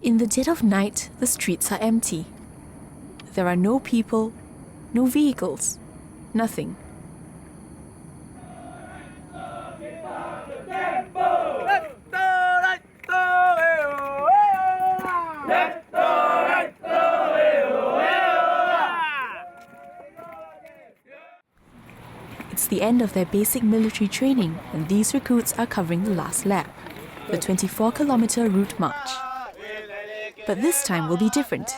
In the dead of night, the streets are empty. There are no people, no vehicles, nothing. It's the end of their basic military training, and these recruits are covering the last lap, the 24-kilometer route march. But this time will be different.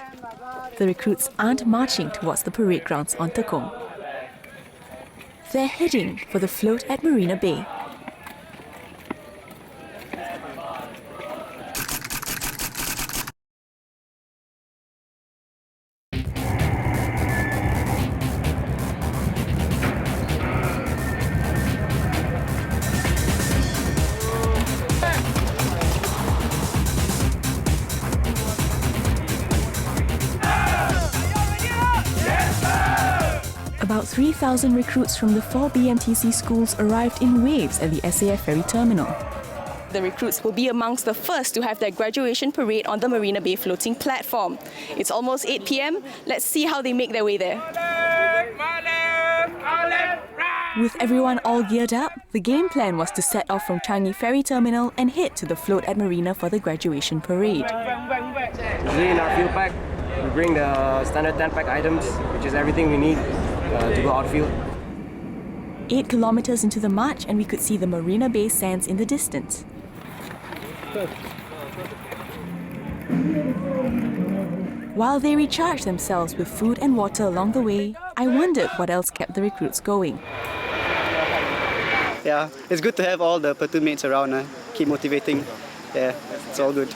The recruits aren't marching towards the parade grounds on Tekong. They're heading for the float at Marina Bay. About 3,000 recruits from the 4 BMTC schools arrived in waves at the SAF Ferry Terminal. The recruits will be amongst the first to have their graduation parade on the Marina Bay floating platform. It's almost 8 p.m. Let's see how they make their way there. With everyone all geared up, the game plan was to set off from Changi Ferry Terminal and head to the float at Marina for the graduation parade. Usually in our field pack, we bring the standard 10-pack items, which is everything we need to go outfield. 8 kilometers into the march and we could see the Marina Bay sands in the distance. While they recharged themselves with food and water along the way, I wondered what else kept the recruits going. Yeah, it's good to have all the platoon mates around, keep motivating. Yeah, it's all good.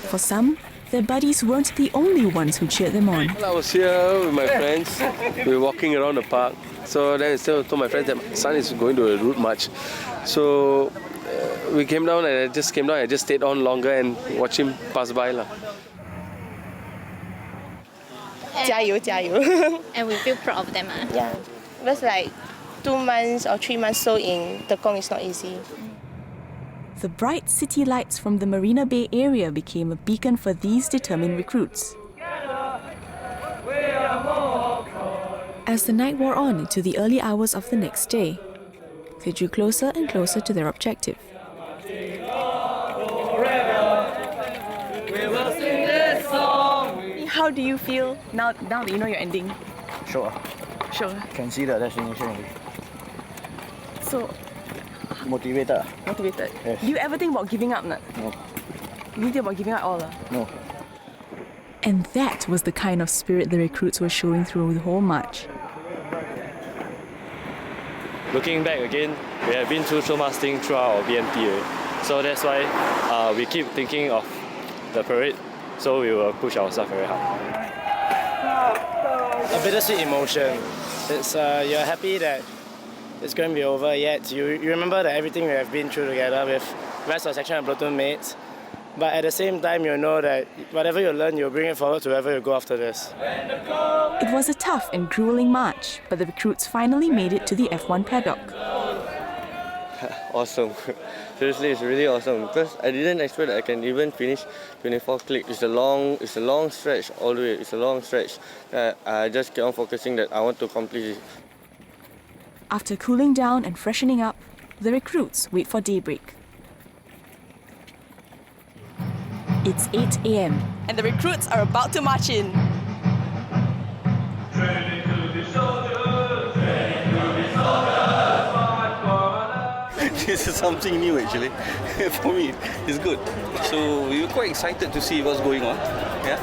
For some, their buddies weren't the only ones who cheered them on. I was here with my friends. We were walking around the park. So then I told my friends that my son is going to a route march. So we came down and I just stayed on longer and watched him pass by. 加油加油 And we feel proud of them. Yeah, because like 2 months or 3 months so in Tekong is not easy. The bright city lights from the Marina Bay area became a beacon for these determined recruits. As the night wore on into the early hours of the next day, they drew closer and closer to their objective. How do you feel now that you know you're ending? Sure. Sure. Can see the destination. So, Motivated. motivated. Yes. Do you ever think about giving up? No. You think about giving up all? No. And that was the kind of spirit the recruits were showing through the whole march. Looking back again, we have been through so much things throughout our BMT. So that's why we keep thinking of the parade, so we will push ourselves very hard. A bittersweet emotion. It's you're happy that it's going to be over, yet you remember that everything we have been through together with the rest of section and platoon mates. But at the same time, you know that whatever you learn, you'll bring it forward to wherever you go after this. It was a tough and grueling march, but the recruits finally made it to the F1 paddock. Awesome. Seriously, it's really awesome because I didn't expect that I can even finish 24 clicks. It's a long stretch all the way. It's a long stretch. I just kept on focusing that I want to complete it. After cooling down and freshening up, the recruits wait for daybreak. It's 8 a.m. And the recruits are about to march in. This is something new actually. For me, it's good. So we were quite excited to see what's going on. Yeah.